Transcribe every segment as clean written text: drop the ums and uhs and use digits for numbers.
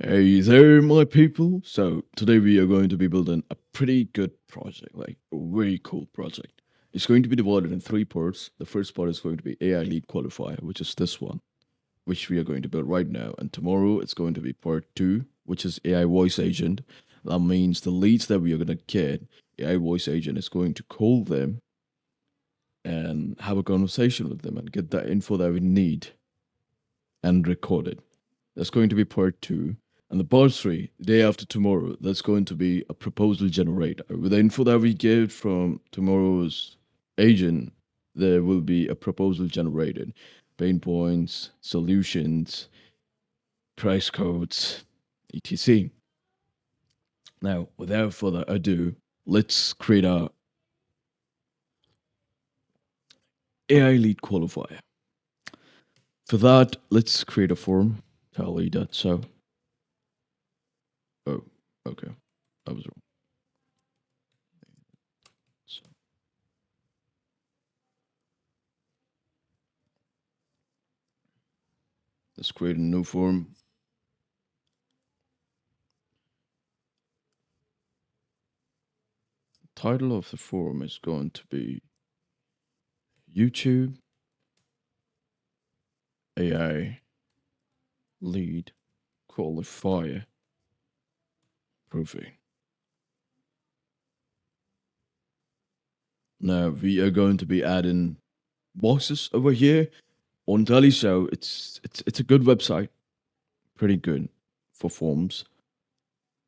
Hey there, my people. So, today we are going to be building a pretty good project, like a very cool project. It's going to be divided in three parts. The first part is going to be AI lead qualifier, which is this one, which we are going to build right now. And tomorrow it's going to be part two, which is AI voice agent. That means the leads that we are going to get, AI voice agent is going to call them and have a conversation with them and get the info that we need and record it. That's going to be part two. And the part three, the day after tomorrow, that's going to be a proposal generator. With the info that we get from tomorrow's agent, there will be a proposal generated. Pain points, solutions, price codes, etc. Now, without further ado, let's create a AI lead qualifier. For that, let's create a form. Tally that so. Oh, okay. I was wrong. So let's create a new form. Title of the form is going to be YouTube AI lead qualifier proofing. Now we are going to be adding boxes over here on Tally. So it's a good website, pretty good for forms.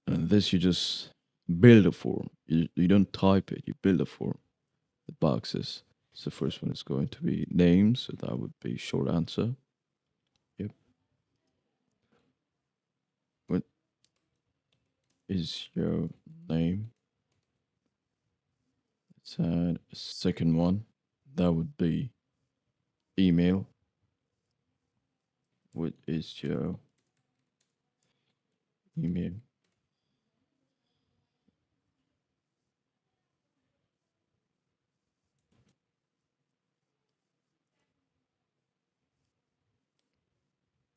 And this you just build a form. You don't type it, you build a form with boxes. So the first one is going to be names, so that would be short answer. Yep. What is your name? Let's add a second one. That would be email. What is your email?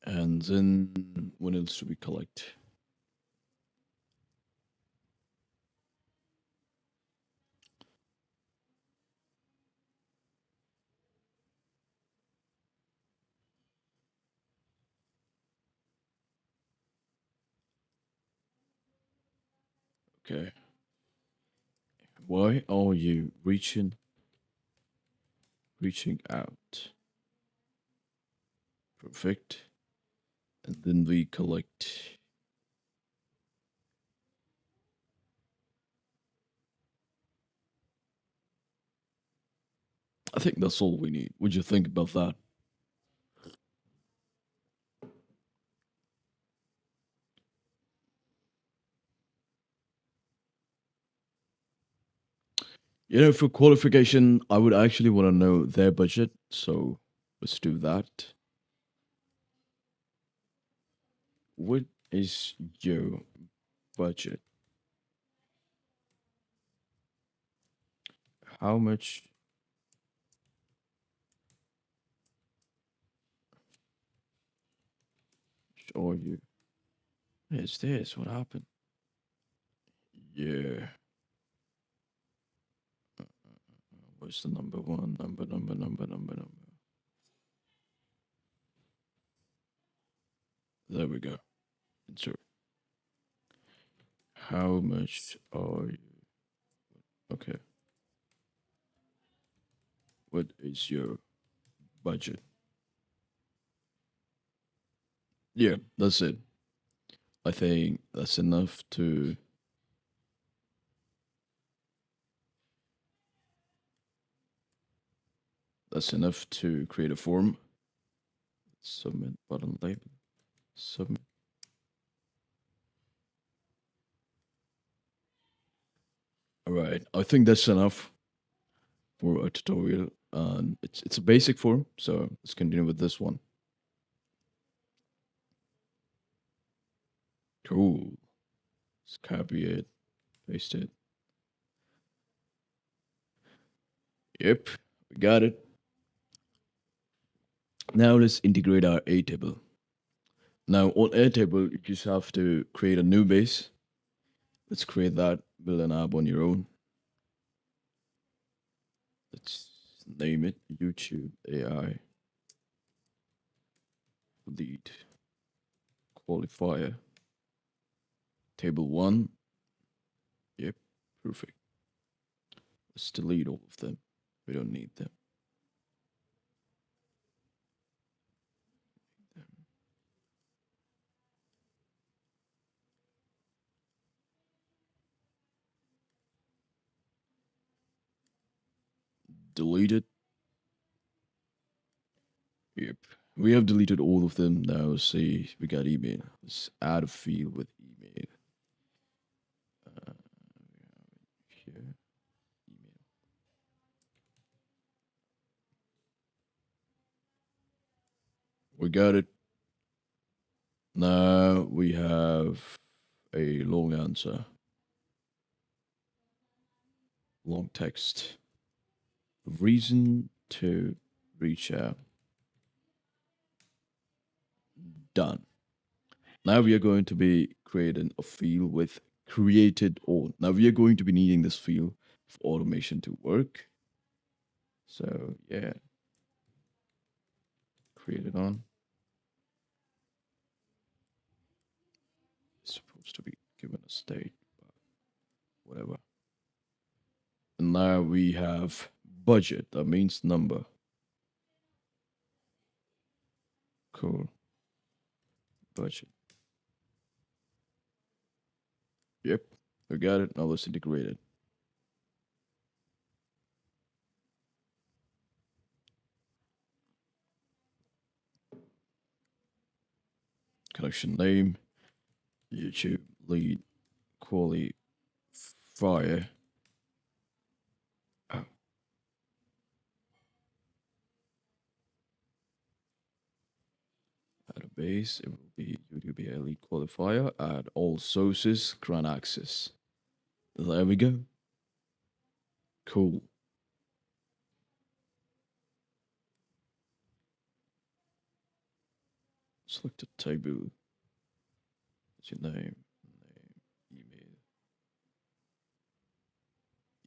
And then what else should we collect? Okay. Why are you reaching out? Perfect. And then we collect. I think that's all we need. What do you think about that? For qualification, I would actually want to know their budget. So let's do that. What is your budget? How much are you? Is this? What happened? Yeah. What's the number one? Number. There we go. Insert. How much are you? Okay. What is your budget? Yeah, that's it. I think that's enough to. That's enough to create a form. Submit button label. Submit. All right. I think that's enough for a tutorial. And it's a basic form, so let's continue with this one. Cool. Let's copy it, paste it. Yep, we got it. Now let's integrate our Airtable. Now on Airtable, you just have to create a new base. Let's create that, build an app on your own. Let's name it YouTube AI lead qualifier table one. Yep, perfect. Let's delete all of them. We don't need them. Delete it. Yep. We have deleted all of them. Now see, we got email. Let's add a field with email. Uh, here, email. We got it. Now we have a long answer, long text. Reason to reach out. Done. Now we are going to be creating a field with created on. Now we are going to be needing this field for automation to work. So yeah, create it on. It's supposed to be given a state, but whatever. And now we have budget. That means number. Cool. Budget. Yep, we got it. Now let's integrate it. Connection name, YouTube lead qualifier. Oh, add a base. It will be YouTube AI lead qualifier. Add all sources, grant access. There we go. Cool. Select a table. What's your name? Email.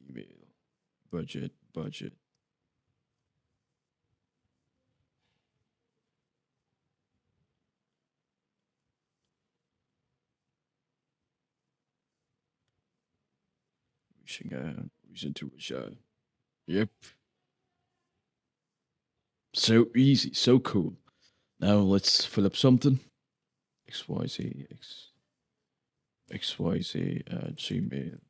Email. Budget. Budget. Reaching out. Reason to reach out. Yep. So easy. So cool. Now let's fill up something. XYZ. XYZ at gmail.com.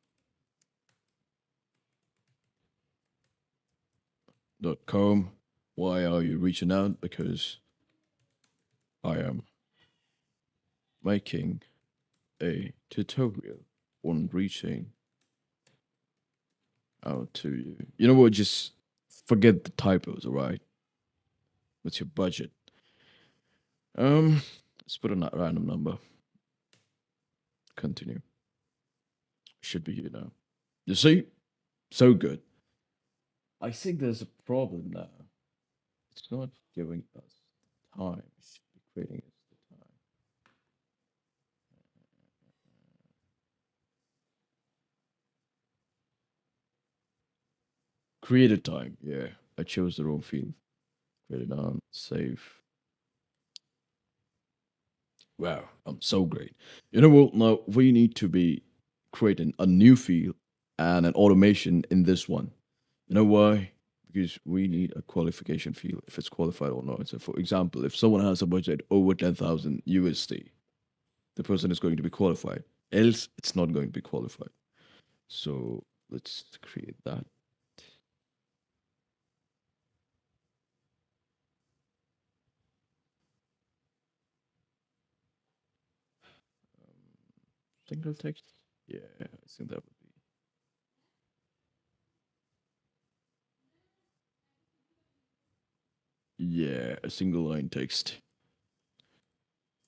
Why are you reaching out? Because I am making a tutorial on reaching out to you. You know what? Just forget the typos, all right? What's your budget? Let's put a random number. Continue. Should be you now. You see? So good. I think there's a problem now. It's not giving us time. It should be creating us the time. Create a time. Yeah, I chose the wrong field. Create it on. Save. Wow, I'm so great. You know what? Now we need to be creating a new field and an automation in this one. You know why? Because we need a qualification field if it's qualified or not. So, for example, if someone has a budget over 10,000 USD, the person is going to be qualified. Else, it's not going to be qualified. So let's create that. Single text. Yeah, I think that would be. Yeah, a single line text.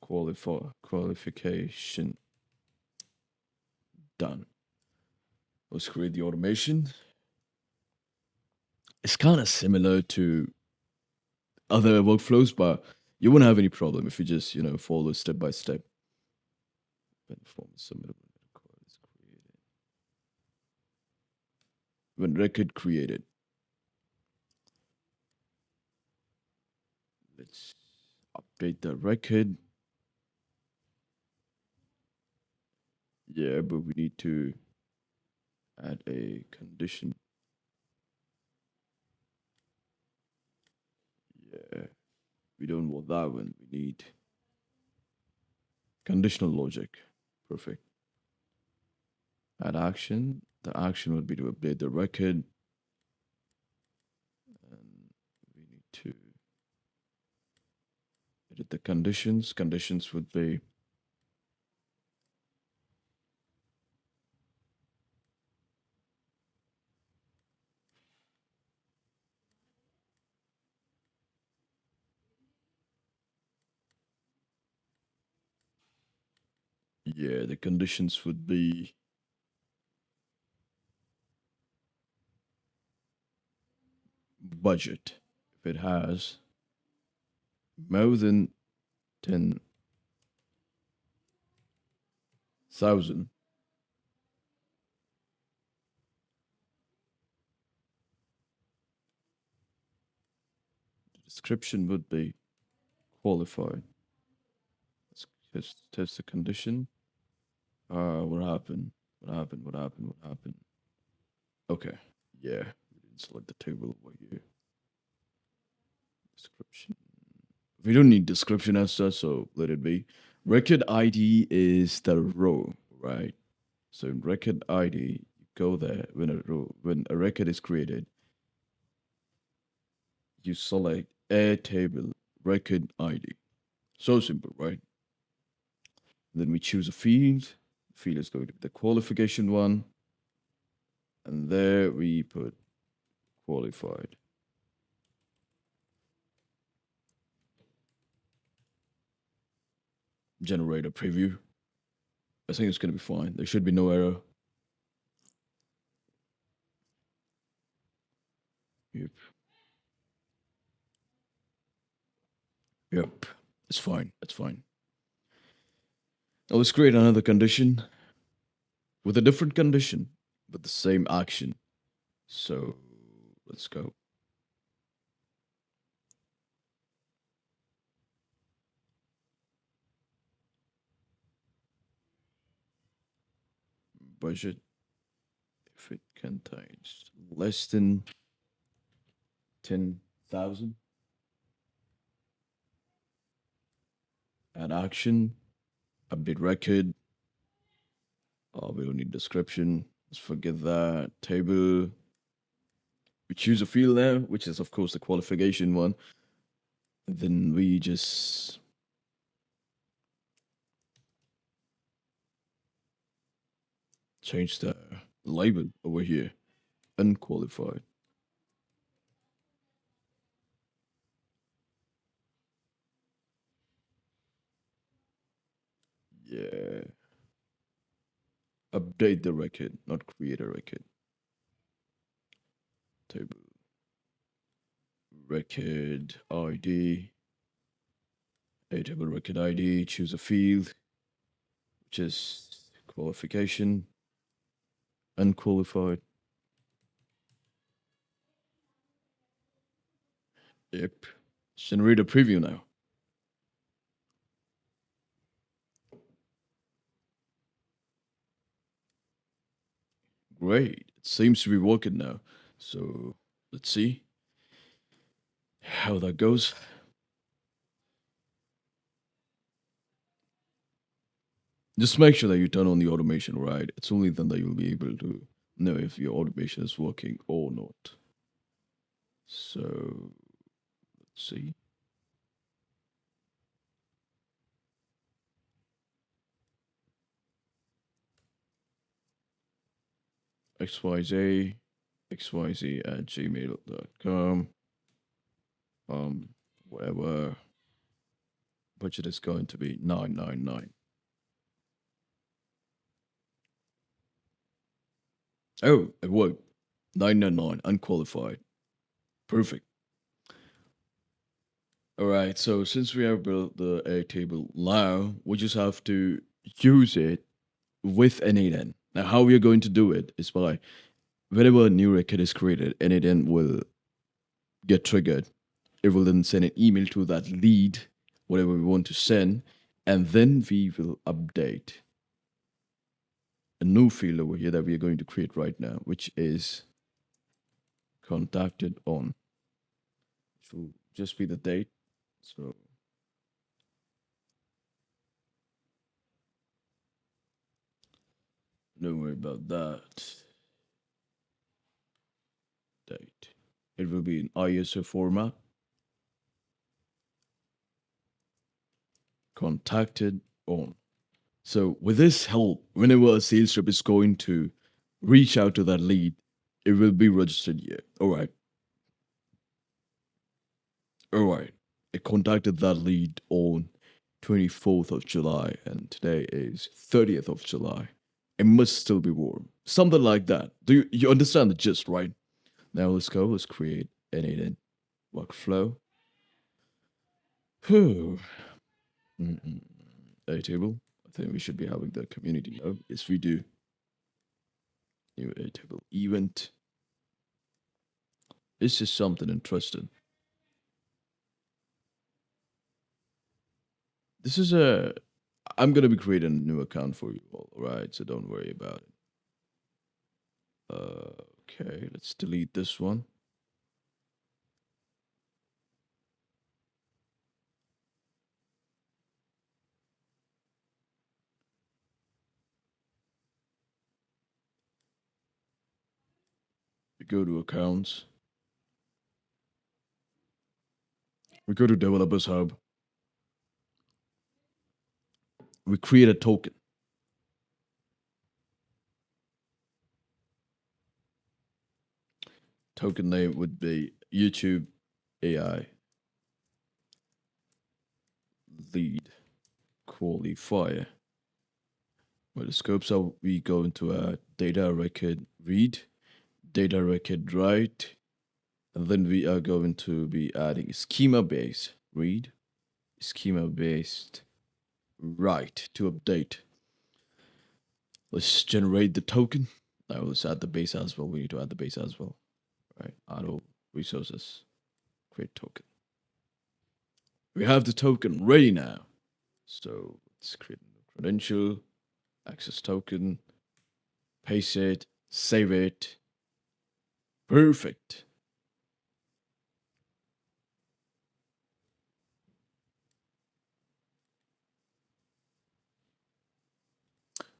Qualification. Done. Let's create the automation. It's kind of similar to other workflows, but You won't have any problem if you just, follow step by step. When form is submitted, when record created. Let's update the record. Yeah, but we need to add a condition. Yeah, we don't want that one. We need conditional logic. Perfect. Add action. The action would be to update the record. And we need to edit the conditions. Conditions would be yeah, the conditions would be budget. If it has more than 10,000, the description would be qualified. Let's just test the condition. What happened? What happened? What happened? What happened? Okay. Yeah. We didn't select the table over here. Description. We don't need description as such, so let it be. Record ID is the row, right? So in record ID, you go there when a record is created, you select Airtable record ID. So simple, right? Then we choose a field. Field is going to be the qualification one. And there we put qualified. Generate a preview. I think it's going to be fine. There should be no error. Yep. Yep. It's fine. It's fine. Now let's create another condition with a different condition, but the same action. So let's go. Budget if it contains less than 10,000. Add action, update record. We don't need description. Let's forget that. Table. We choose a field there, which is of course the qualification one. And then we just change the label over here. Unqualified. Yeah. Update the record, not create a record. Table. Record ID. Table record ID. Choose a field, which is qualification. Unqualified. Yep. Generate a preview now. Great. It seems to be working now. So let's see how that goes. Just make sure that you turn on the automation, right? It's only then that you'll be able to know if your automation is working or not. So let's see. XYZ, XYZ at gmail.com. Whatever budget is going to be 999. Oh, it worked. 999, unqualified. Perfect. All right. So since we have built the Airtable now, we just have to use it with n8n. Now, how we are going to do it is by whenever a new record is created, n8n will get triggered. It will then send an email to that lead, whatever we want to send, and then we will update a new field over here that we are going to create right now, which is contacted on. Which will just be the date. So don't worry about that. Date. It will be in ISO format. Contacted on. So with this help, whenever a sales rep is going to reach out to that lead, it will be registered here. All right. All right. It contacted that lead on 24th of July, and today is 30th of July. It must still be warm. Something like that. You understand the gist, right? Now let's go. Let's create an 8N workflow. Whew. Airtable. I think we should be having the community now. Yes, we do. New Airtable event. This is something interesting. This is a. I'm gonna be creating a new account for you all, right? So don't worry about it. Okay, let's delete this one. We go to accounts. We go to developers hub. We create a token. Token name would be YouTube AI lead qualifier. Where the scopes are, we go into a data record read, data record write, and then we are going to be adding schema based read, schema based write to update. Let's generate the token. Now let's add the base as well. We need to add the base as well. Right, auto resources, create token. We have the token ready now. So let's create a credential, access token, paste it, save it. Perfect.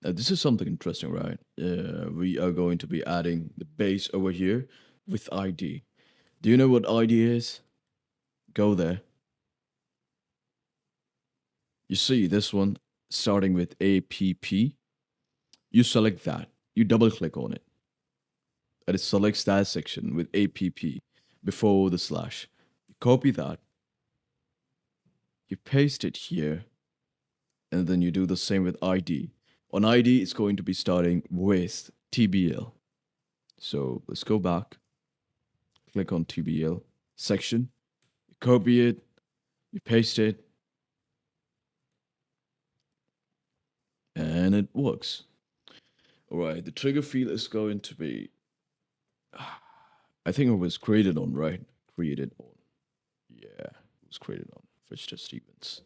Now this is something interesting, right? We are going to be adding the base over here with ID. Do you know what ID is? Go there. You see this one starting with APP. You select that. You double click on it. And it selects that section with APP before the slash. You copy that. You paste it here. And then you do the same with ID. On ID, it's going to be starting with TBL. So let's go back. Click on TBL section. You copy it. You paste it. And it works. All right, the trigger field is going to be, I think it was created on, right? Created on. Yeah, it was created on Fetch Test Events.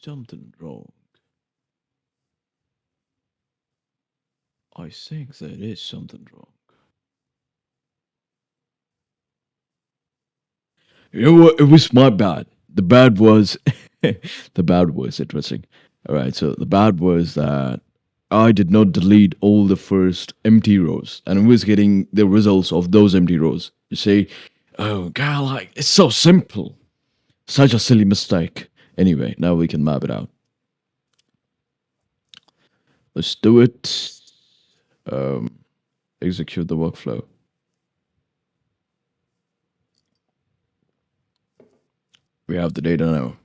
Something wrong. I think there is something wrong. You know what? It was my bad. The bad was, the bad was interesting. All right, so the bad was that I did not delete all the first empty rows, and I was getting the results of those empty rows. You say, "Oh, God, like it's so simple." Such a silly mistake. Anyway, now we can map it out. Let's do it. um, execute the workflow. We have the data now.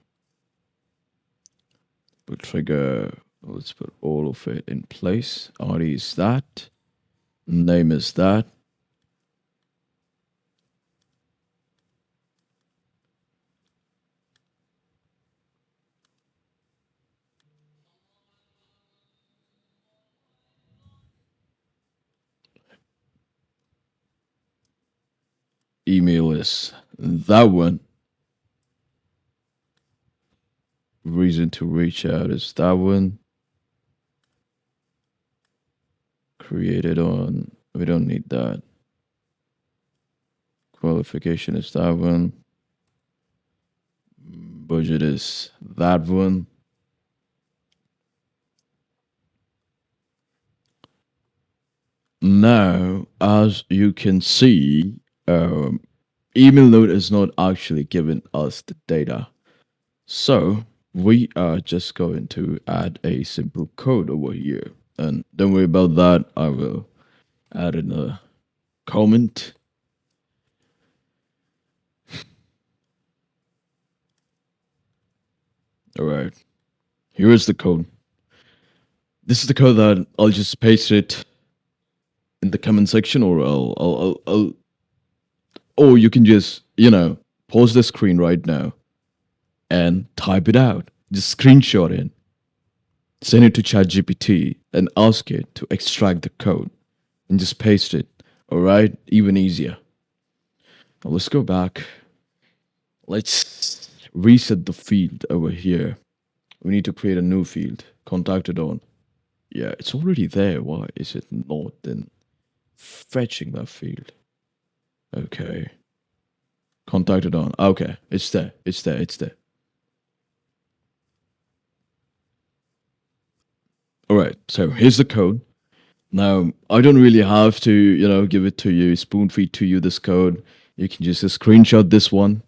We'll trigger, let's put all of it in place. ID is that. Name is that. Email is that one. Reason to reach out is that one. Created on, we don't need that. Qualification is that one. Budget is that one. Now, as you can see, email node is not actually giving us the data. So we are just going to add a simple code over here. And don't worry about that. I will add in a comment. All right. Here is the code. This is the code that I'll just paste it in the comment section, or or you can just, pause the screen right now and type it out. Just screenshot it, send it to ChatGPT, and ask it to extract the code and just paste it. All right, even easier. Now let's go back. Let's reset the field over here. We need to create a new field. Contacted on. Yeah, it's already there. Why is it not then fetching that field? Okay. Contacted on. Okay, it's there. It's there. It's there. All right, so here's the code. Now, I don't really have to, give it to you, spoon feed to you this code. You can just screenshot this one,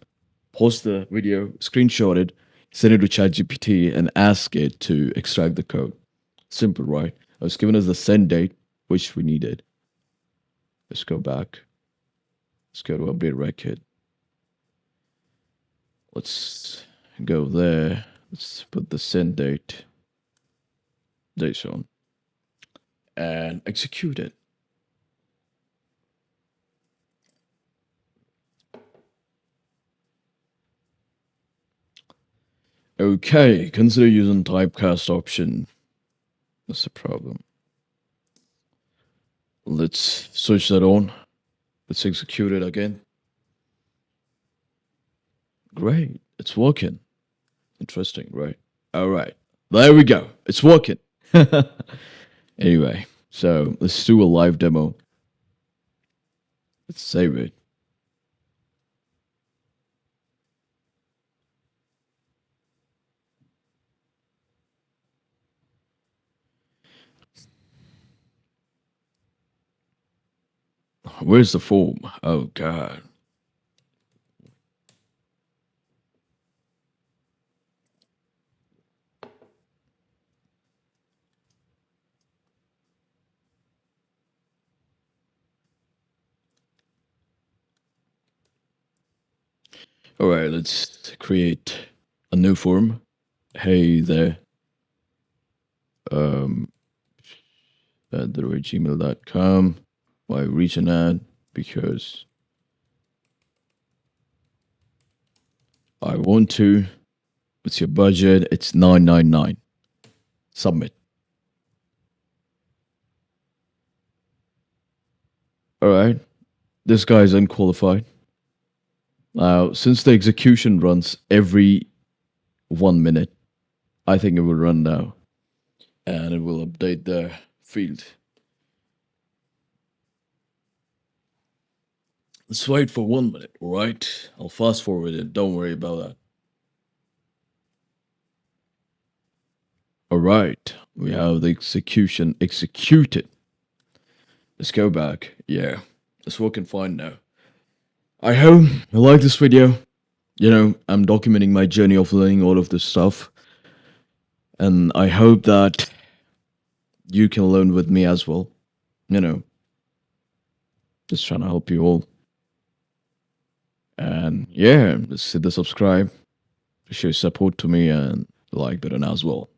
pause the video, screenshot it, send it to ChatGPT, and ask it to extract the code. Simple, right? It's given us the send date, which we needed. Let's go back. Let's go to update record. Let's go there. Let's put the send date. JSON. And execute it. Okay, consider using typecast option. That's the problem. Let's switch that on. Let's execute it again. Great, it's working. Interesting, right? All right, there we go. It's working. Anyway, so let's do a live demo. Let's save it. Where's the form? Oh, God. All right, let's create a new form. Hey there. At the rate gmail.com. Why reach an ad? Because I want to. What's your budget? It's $9.99. Submit. All right. This guy is unqualified. Now, since the execution runs every 1 minute, I think it will run now. And it will update the field. Let's wait for 1 minute, all right? I'll fast forward it. Don't worry about that. All right. We have the execution executed. Let's go back. Yeah. It's working fine now. I hope you like this video. I'm documenting my journey of learning all of this stuff. And I hope that you can learn with me as well. you know, just trying to help you all. And yeah, just hit the subscribe, show support to me, and the like button as well.